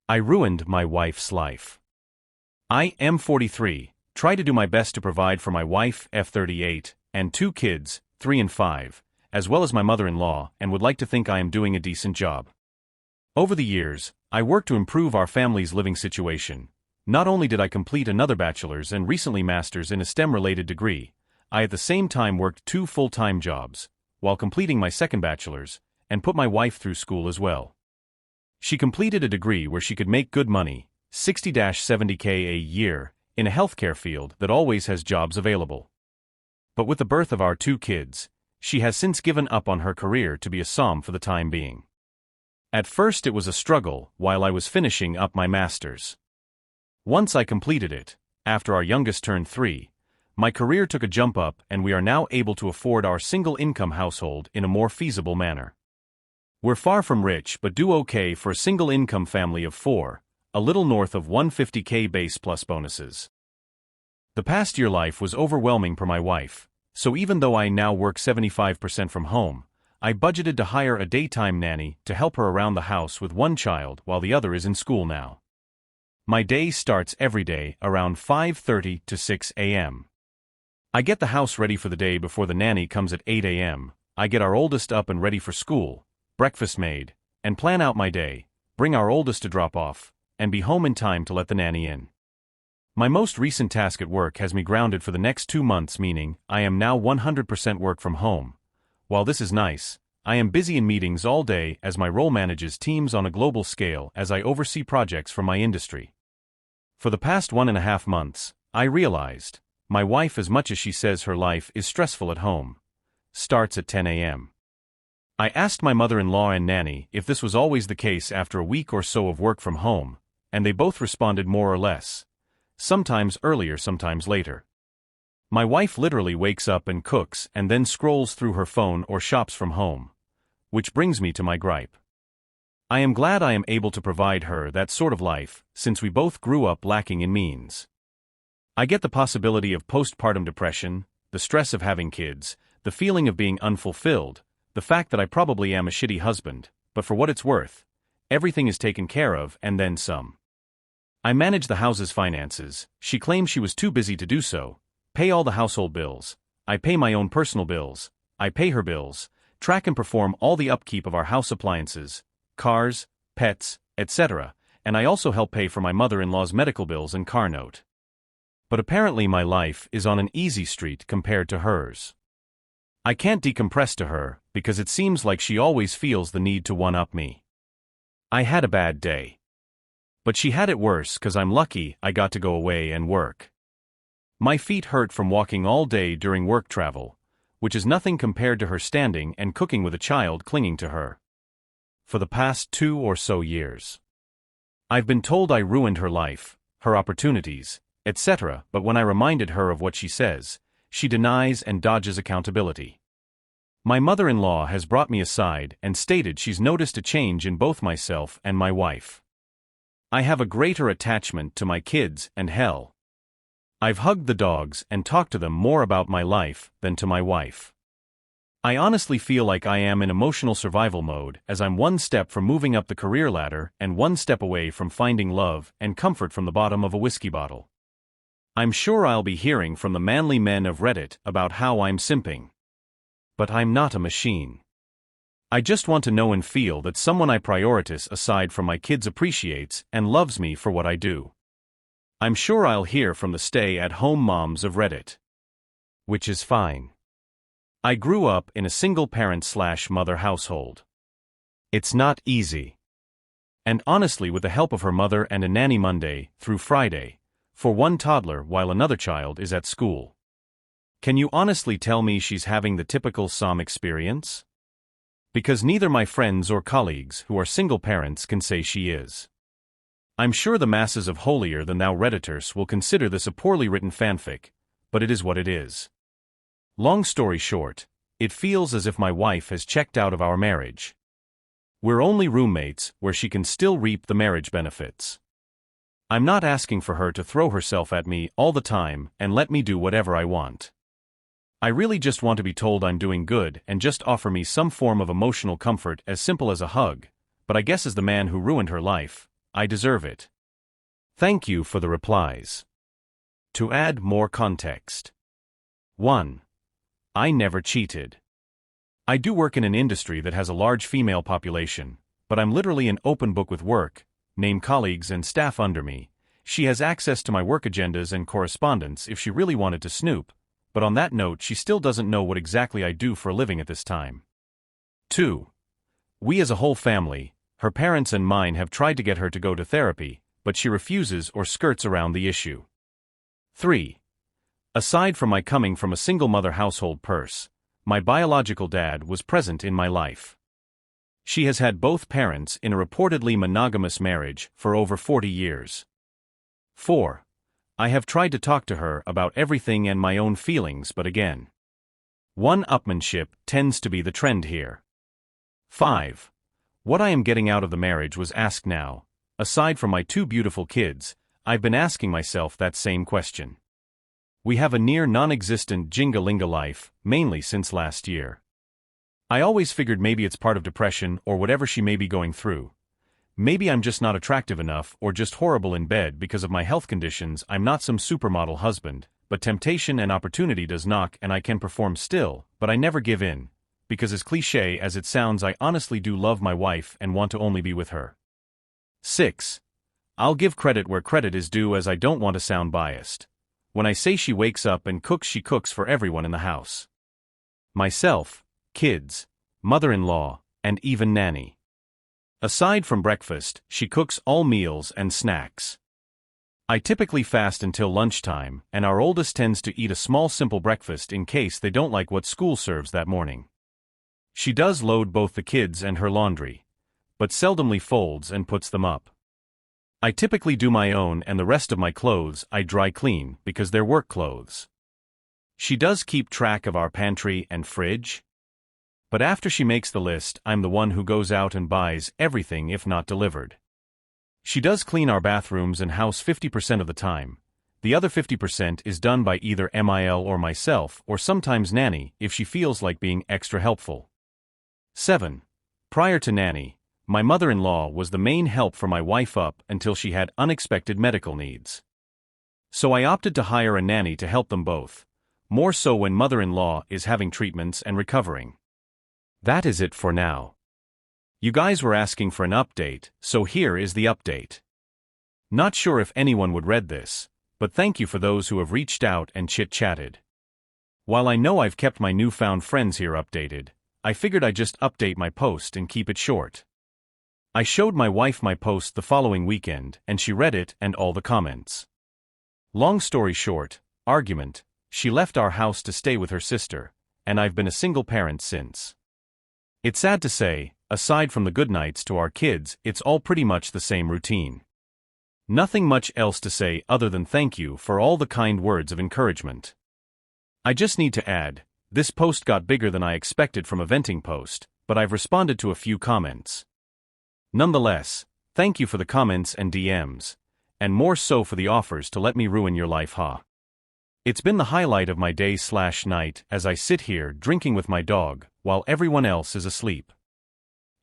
I ruined my wife's life. I am 43, try to do my best to provide for my wife, F38, and 2 kids, 3 and 5, as well as my mother-in-law, and would like to think I am doing a decent job. Over the years, I worked to improve our family's living situation. Not only did I complete another bachelor's and recently master's in a STEM-related degree, I at the same time worked 2 full-time jobs, while completing my second bachelor's, and put my wife through school as well. She completed a degree where she could make good money, 60-70K a year, in a healthcare field that always has jobs available. But with the birth of our 2 kids, she has since given up on her career to be a SOM for the time being. At first it was a struggle while I was finishing up my master's. Once I completed it, after our youngest turned 3, my career took a jump up and we are now able to afford our single-income household in a more feasible manner. We're far from rich but do okay for a single-income family of 4, a little north of 150K base plus bonuses. The past year life was overwhelming for my wife, so even though I now work 75% from home, I budgeted to hire a daytime nanny to help her around the house with one child while the other is in school now. My day starts every day around 5:30 to 6 a.m. I get the house ready for the day before the nanny comes at 8 a.m., I get our oldest up and ready for school, breakfast made, and plan out my day, bring our oldest to drop off, and be home in time to let the nanny in. My most recent task at work has me grounded for the next 2 months, meaning I am now 100% work from home. While this is nice, I am busy in meetings all day as my role manages teams on a global scale as I oversee projects for my industry. For the past 1.5 months, I realized, my wife, as much as she says her life is stressful at home, starts at 10 a.m. I asked my mother-in-law and nanny if this was always the case after a week or so of work from home, and they both responded more or less. Sometimes earlier, sometimes later. My wife literally wakes up and cooks and then scrolls through her phone or shops from home. Which brings me to my gripe. I am glad I am able to provide her that sort of life, since we both grew up lacking in means. I get the possibility of postpartum depression, the stress of having kids, the feeling of being unfulfilled, the fact that I probably am a shitty husband, but for what it's worth, everything is taken care of and then some. I manage the house's finances, she claims she was too busy to do so, pay all the household bills, I pay my own personal bills, I pay her bills, track and perform all the upkeep of our house appliances, cars, pets, etc., and I also help pay for my mother-in-law's medical bills and car note. But apparently my life is on an easy street compared to hers. I can't decompress to her, because it seems like she always feels the need to one-up me. I had a bad day. But she had it worse cause I'm lucky I got to go away and work. My feet hurt from walking all day during work travel, which is nothing compared to her standing and cooking with a child clinging to her. For the past 2 or so years. I've been told I ruined her life, her opportunities, etc., but when I reminded her of what she says, she denies and dodges accountability. My mother-in-law has brought me aside and stated she's noticed a change in both myself and my wife. I have a greater attachment to my kids and hell. I've hugged the dogs and talked to them more about my life than to my wife. I honestly feel like I am in emotional survival mode as I'm one step from moving up the career ladder and one step away from finding love and comfort from the bottom of a whiskey bottle. I'm sure I'll be hearing from the manly men of Reddit about how I'm simping. But I'm not a machine. I just want to know and feel that someone I prioritize aside from my kids appreciates and loves me for what I do. I'm sure I'll hear from the stay-at-home moms of Reddit. Which is fine. I grew up in a single-parent/mother household. It's not easy. And honestly, with the help of her mother and a nanny Monday through Friday, for one toddler while another child is at school. Can you honestly tell me she's having the typical SOM experience? Because neither my friends or colleagues who are single parents can say she is. I'm sure the masses of holier-than-thou Redditors will consider this a poorly written fanfic, but it is what it is. Long story short, it feels as if my wife has checked out of our marriage. We're only roommates where she can still reap the marriage benefits. I'm not asking for her to throw herself at me all the time and let me do whatever I want. I really just want to be told I'm doing good and just offer me some form of emotional comfort as simple as a hug, but I guess as the man who ruined her life, I deserve it. Thank you for the replies. To add more context. 1. I never cheated. I do work in an industry that has a large female population, but I'm literally an open book with work, name colleagues and staff under me. She has access to my work agendas and correspondence if she really wanted to snoop, but on that note she still doesn't know what exactly I do for a living at this time. 2. We as a whole family, her parents and mine, have tried to get her to go to therapy, but she refuses or skirts around the issue. 3. Aside from my coming from a single-mother household purse, my biological dad was present in my life. She has had both parents in a reportedly monogamous marriage for over 40 years. 4. I have tried to talk to her about everything and my own feelings, but again, one-upmanship tends to be the trend here. 5. What I am getting out of the marriage was asked now. Aside from my 2 beautiful kids, I've been asking myself that same question. We have a near non-existent Jenga-linga life, mainly since last year. I always figured maybe it's part of depression or whatever she may be going through. Maybe I'm just not attractive enough or just horrible in bed because of my health conditions. I'm not some supermodel husband, but temptation and opportunity does knock and I can perform still, but I never give in, because as cliché as it sounds, I honestly do love my wife and want to only be with her. 6. I'll give credit where credit is due, as I don't want to sound biased. When I say she wakes up and cooks, she cooks for everyone in the house. Myself, kids, mother-in-law, and even nanny. Aside from breakfast, she cooks all meals and snacks. I typically fast until lunchtime, and our oldest tends to eat a small simple breakfast in case they don't like what school serves that morning. She does load both the kids and her laundry, but seldomly folds and puts them up. I typically do my own, and the rest of my clothes I dry clean because they're work clothes. She does keep track of our pantry and fridge, but after she makes the list, I'm the one who goes out and buys everything if not delivered. She does clean our bathrooms and house 50% of the time. The other 50% is done by either Mil or myself, or sometimes nanny if she feels like being extra helpful. 7. Prior to nanny, my mother-in-law was the main help for my wife up until she had unexpected medical needs. So I opted to hire a nanny to help them both, more so when mother-in-law is having treatments and recovering. That is it for now. You guys were asking for an update, so here is the update. Not sure if anyone would read this, but thank you for those who have reached out and chit-chatted. While I know I've kept my newfound friends here updated, I figured I'd just update my post and keep it short. I showed my wife my post the following weekend, and she read it and all the comments. Long story short, argument, she left our house to stay with her sister, and I've been a single parent since. It's sad to say, aside from the good nights to our kids, it's all pretty much the same routine. Nothing much else to say other than thank you for all the kind words of encouragement. I just need to add, this post got bigger than I expected from a venting post, but I've responded to a few comments. Nonetheless, thank you for the comments and DMs, and more so for the offers to let me ruin your life, huh? It's been the highlight of my day/night as I sit here drinking with my dog while everyone else is asleep.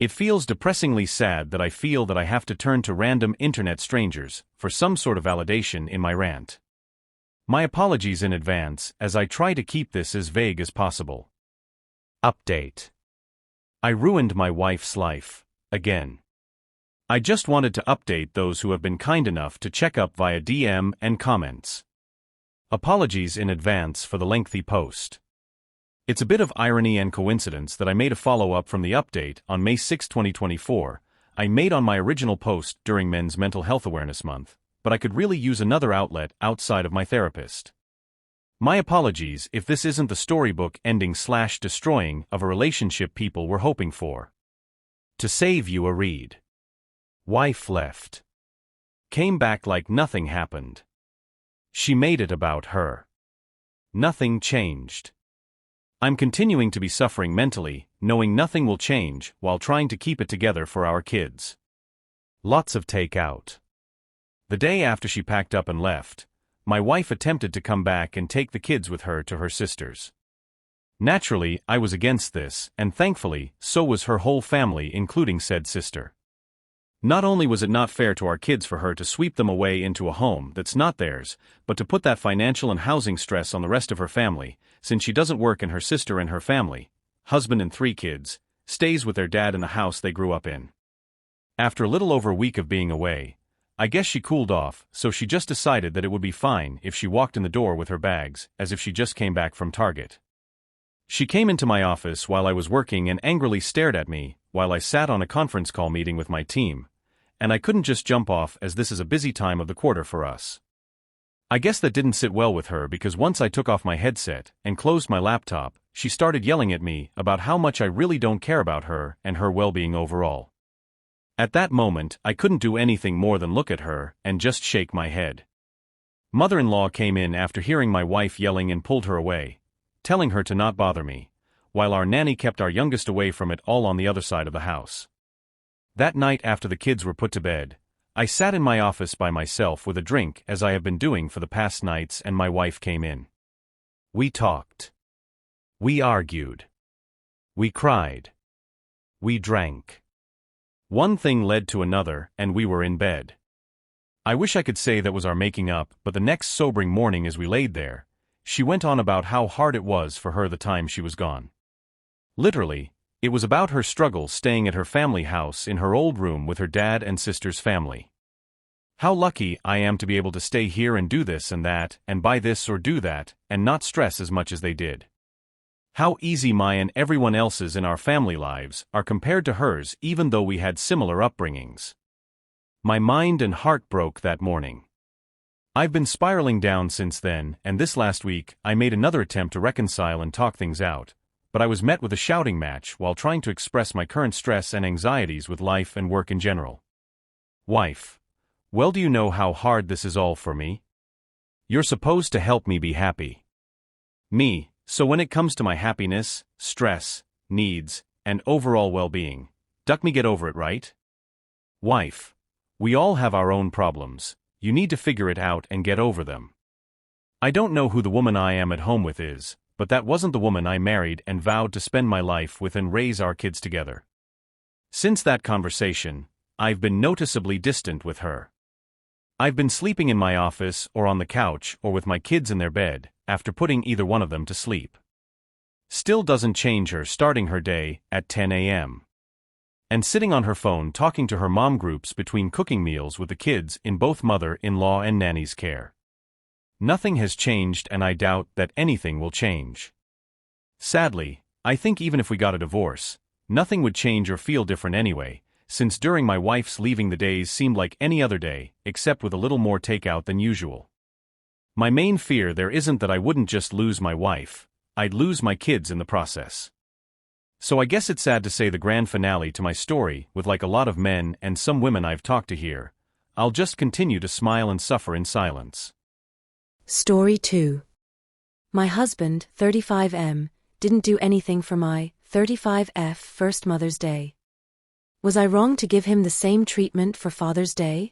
It feels depressingly sad that I feel that I have to turn to random internet strangers for some sort of validation in my rant. My apologies in advance as I try to keep this as vague as possible. Update. I ruined my wife's life, again. I just wanted to update those who have been kind enough to check up via DM and comments. Apologies in advance for the lengthy post. It's a bit of irony and coincidence that I made a follow-up from the update on May 6, 2024, I made on my original post during Men's Mental Health Awareness Month, but I could really use another outlet outside of my therapist. My apologies if this isn't the storybook ending/destroying of a relationship people were hoping for. To save you a read. Wife left. Came back like nothing happened. She made it about her. Nothing changed. I'm continuing to be suffering mentally, knowing nothing will change while trying to keep it together for our kids. Lots of takeout. The day after she packed up and left, my wife attempted to come back and take the kids with her to her sister's. Naturally, I was against this, and thankfully, so was her whole family, including said sister. Not only was it not fair to our kids for her to sweep them away into a home that's not theirs, but to put that financial and housing stress on the rest of her family, since she doesn't work and her sister and her family, husband and 3 kids, stays with their dad in the house they grew up in. After a little over a week of being away, I guess she cooled off, so she just decided that it would be fine if she walked in the door with her bags, as if she just came back from Target. She came into my office while I was working and angrily stared at me while I sat on a conference call meeting with my team, and I couldn't just jump off as this is a busy time of the quarter for us. I guess that didn't sit well with her because once I took off my headset and closed my laptop, she started yelling at me about how much I really don't care about her and her well-being overall. At that moment, I couldn't do anything more than look at her and just shake my head. Mother-in-law came in after hearing my wife yelling and pulled her away, telling her to not bother me, while our nanny kept our youngest away from it all on the other side of the house. That night after the kids were put to bed, I sat in my office by myself with a drink as I have been doing for the past nights, and my wife came in. We talked. We argued. We cried. We drank. One thing led to another, and we were in bed. I wish I could say that was our making up, but the next sobering morning as we laid there, she went on about how hard it was for her the time she was gone. Literally, it was about her struggles staying at her family house in her old room with her dad and sister's family. How lucky I am to be able to stay here and do this and that, and buy this or do that, and not stress as much as they did. How easy my and everyone else's in our family lives are compared to hers, even though we had similar upbringings. My mind and heart broke that morning. I've been spiraling down since then, and this last week I made another attempt to reconcile and talk things out, but I was met with a shouting match while trying to express my current stress and anxieties with life and work in general. Wife. Well, do you know how hard this is all for me? You're supposed to help me be happy. Me, so when it comes to my happiness, stress, needs, and overall well-being, duck me get over it, right? Wife. We all have our own problems. You need to figure it out and get over them. I don't know who the woman I am at home with is, but that wasn't the woman I married and vowed to spend my life with and raise our kids together. Since that conversation, I've been noticeably distant with her. I've been sleeping in my office or on the couch or with my kids in their bed, after putting either one of them to sleep. Still doesn't change her starting her day at 10 a.m. and sitting on her phone talking to her mom groups between cooking meals with the kids in both mother-in-law and nanny's care. Nothing has changed, and I doubt that anything will change. Sadly, I think even if we got a divorce, nothing would change or feel different anyway, since during my wife's leaving the days seemed like any other day, except with a little more takeout than usual. My main fear there isn't that I wouldn't just lose my wife, I'd lose my kids in the process. So I guess it's sad to say the grand finale to my story, with like a lot of men and some women I've talked to here, I'll just continue to smile and suffer in silence. Story 2. My husband, 35M, didn't do anything for my 35F first Mother's Day. Was I wrong to give him the same treatment for Father's Day?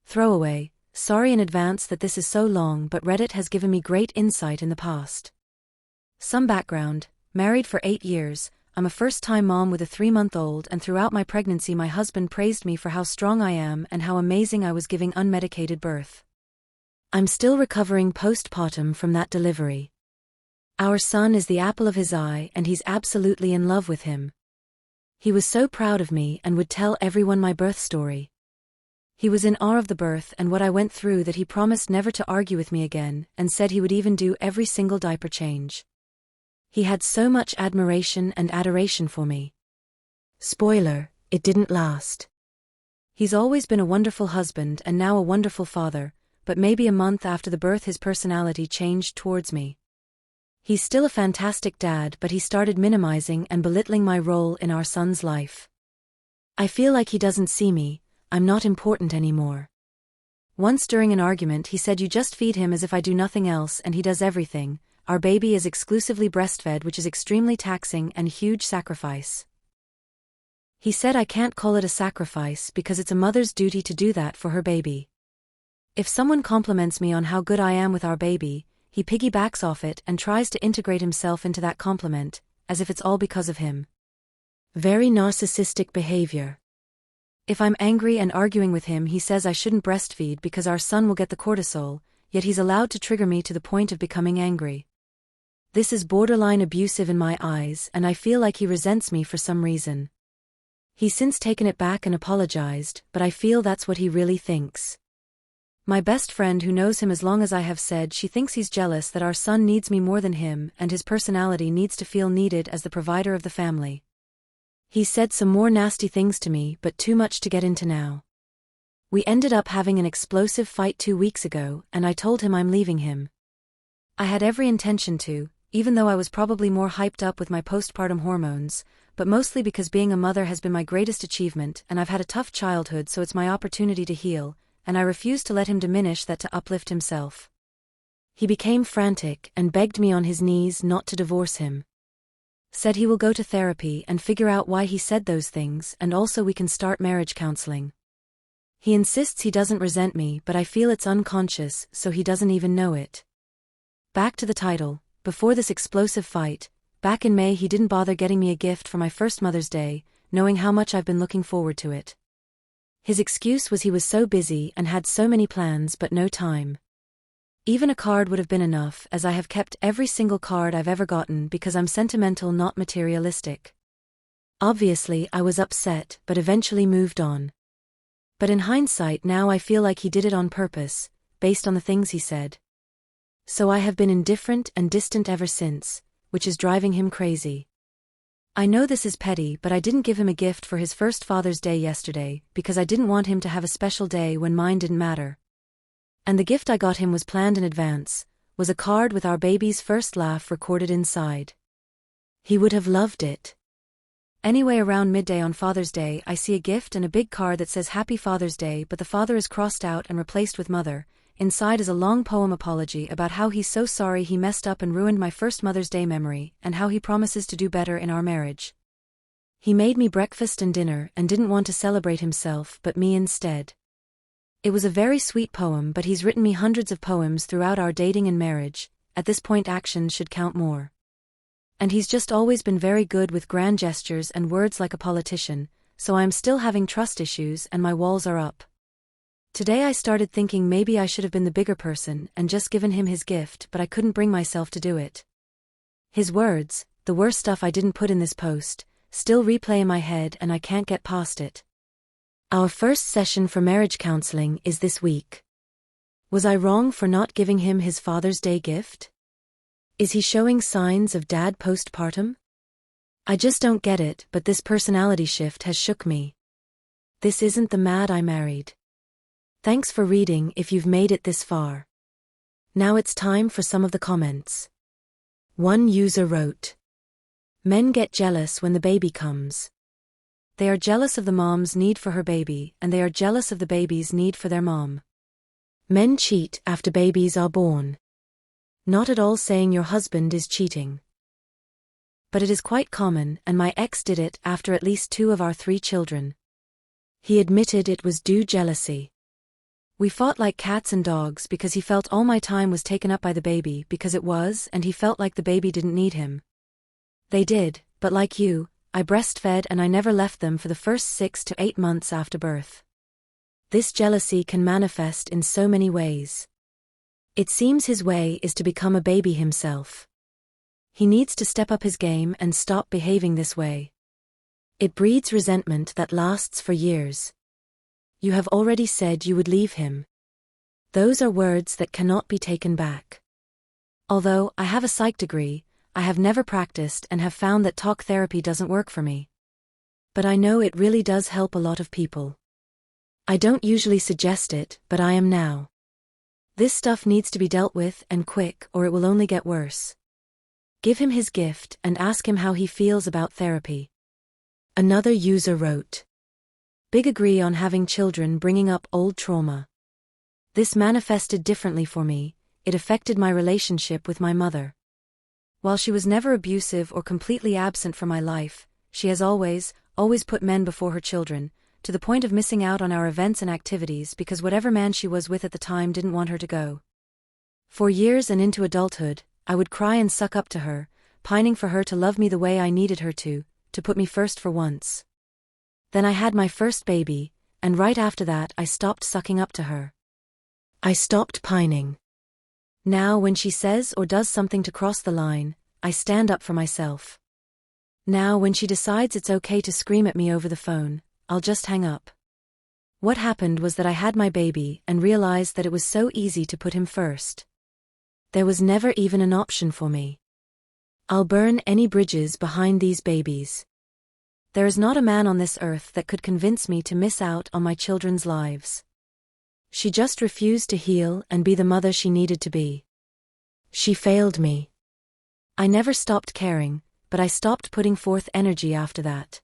Throwaway, sorry in advance that this is so long, but Reddit has given me great insight in the past. Some background: married for 8 years, I'm a first-time mom with a 3-month-old, and throughout my pregnancy my husband praised me for how strong I am and how amazing I was giving unmedicated birth. I'm still recovering postpartum from that delivery. Our son is the apple of his eye and he's absolutely in love with him. He was so proud of me and would tell everyone my birth story. He was in awe of the birth and what I went through that he promised never to argue with me again, and said he would even do every single diaper change. He had so much admiration and adoration for me. Spoiler, it didn't last. He's always been a wonderful husband and now a wonderful father, but maybe a month after the birth his personality changed towards me. He's still a fantastic dad, but he started minimizing and belittling my role in our son's life. I feel like he doesn't see me, I'm not important anymore. Once during an argument he said, "You just feed him as if I do nothing else and he does everything. Our baby is exclusively breastfed, which is extremely taxing and huge sacrifice." He said I can't call it a sacrifice because it's a mother's duty to do that for her baby. If someone compliments me on how good I am with our baby, he piggybacks off it and tries to integrate himself into that compliment, as if it's all because of him. Very narcissistic behavior. If I'm angry and arguing with him, he says I shouldn't breastfeed because our son will get the cortisol, yet he's allowed to trigger me to the point of becoming angry. This is borderline abusive in my eyes, and I feel like he resents me for some reason. He's since taken it back and apologized, but I feel that's what he really thinks. My best friend who knows him as long as I have said she thinks he's jealous that our son needs me more than him and his personality needs to feel needed as the provider of the family. He said some more nasty things to me, but too much to get into now. We ended up having an explosive fight 2 weeks ago, and I told him I'm leaving him. I had every intention to, even though I was probably more hyped up with my postpartum hormones, but mostly because being a mother has been my greatest achievement and I've had a tough childhood, so it's my opportunity to heal, and I refused to let him diminish that to uplift himself. He became frantic and begged me on his knees not to divorce him. Said he will go to therapy and figure out why he said those things, and also we can start marriage counseling. He insists he doesn't resent me, but I feel it's unconscious, so he doesn't even know it. Back to the title. Before this explosive fight, back in May he didn't bother getting me a gift for my first Mother's Day, knowing how much I've been looking forward to it. His excuse was he was so busy and had so many plans but no time. Even a card would have been enough, as I have kept every single card I've ever gotten because I'm sentimental, not materialistic. Obviously I was upset, but eventually moved on. But in hindsight now I feel like he did it on purpose, based on the things he said. So I have been indifferent and distant ever since, which is driving him crazy. I know this is petty, but I didn't give him a gift for his first Father's Day yesterday because I didn't want him to have a special day when mine didn't matter. And the gift I got him was planned in advance, was a card with our baby's first laugh recorded inside. He would have loved it. Anyway, around midday on Father's Day I see a gift and a big card that says Happy Father's Day, but the father is crossed out and replaced with Mother. Inside is a long poem apology about how he's so sorry he messed up and ruined my first Mother's Day memory, and how he promises to do better in our marriage. He made me breakfast and dinner and didn't want to celebrate himself but me instead. It was a very sweet poem, but he's written me hundreds of poems throughout our dating and marriage. At this point actions should count more. And he's just always been very good with grand gestures and words like a politician, so I am still having trust issues and my walls are up. Today I started thinking maybe I should have been the bigger person and just given him his gift, but I couldn't bring myself to do it. His words, the worst stuff I didn't put in this post, still replay in my head and I can't get past it. Our first session for marriage counseling is this week. Was I wrong for not giving him his Father's Day gift? Is he showing signs of dad postpartum? I just don't get it, but this personality shift has shook me. This isn't the Mad I married. Thanks for reading if you've made it this far. Now it's time for some of the comments. One user wrote, "Men get jealous when the baby comes. They are jealous of the mom's need for her baby, and they are jealous of the baby's need for their mom. Men cheat after babies are born. Not at all saying your husband is cheating. But it is quite common, and my ex did it after at least 2 of our 3 children. He admitted it was due jealousy. We fought like cats and dogs because he felt all my time was taken up by the baby because it was, and he felt like the baby didn't need him. They did, but like you, I breastfed and I never left them for the first 6 to 8 months after birth. This jealousy can manifest in so many ways. It seems his way is to become a baby himself. He needs to step up his game and stop behaving this way. It breeds resentment that lasts for years. You have already said you would leave him. Those are words that cannot be taken back. Although I have a psych degree, I have never practiced and have found that talk therapy doesn't work for me. But I know it really does help a lot of people. I don't usually suggest it, but I am now. This stuff needs to be dealt with and quick, or it will only get worse. Give him his gift and ask him how he feels about therapy." Another user wrote, "Big agree on having children bringing up old trauma. This manifested differently for me. It affected my relationship with my mother. While she was never abusive or completely absent from my life, she has always put men before her children, to the point of missing out on our events and activities because whatever man she was with at the time didn't want her to go. For years and into adulthood, I would cry and suck up to her, pining for her to love me the way I needed her to put me first for once. Then I had my first baby, and right after that I stopped sucking up to her. I stopped pining. Now when she says or does something to cross the line, I stand up for myself. Now when she decides it's okay to scream at me over the phone, I'll just hang up. What happened was that I had my baby and realized that it was so easy to put him first. There was never even an option for me. I'll burn any bridges behind these babies. There is not a man on this earth that could convince me to miss out on my children's lives. She just refused to heal and be the mother she needed to be. She failed me. I never stopped caring, but I stopped putting forth energy after that.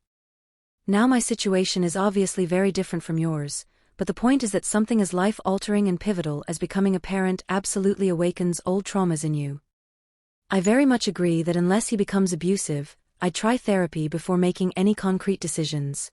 Now my situation is obviously very different from yours, but the point is that something as life-altering and pivotal as becoming a parent absolutely awakens old traumas in you. I very much agree that unless he becomes abusive, I'd try therapy before making any concrete decisions.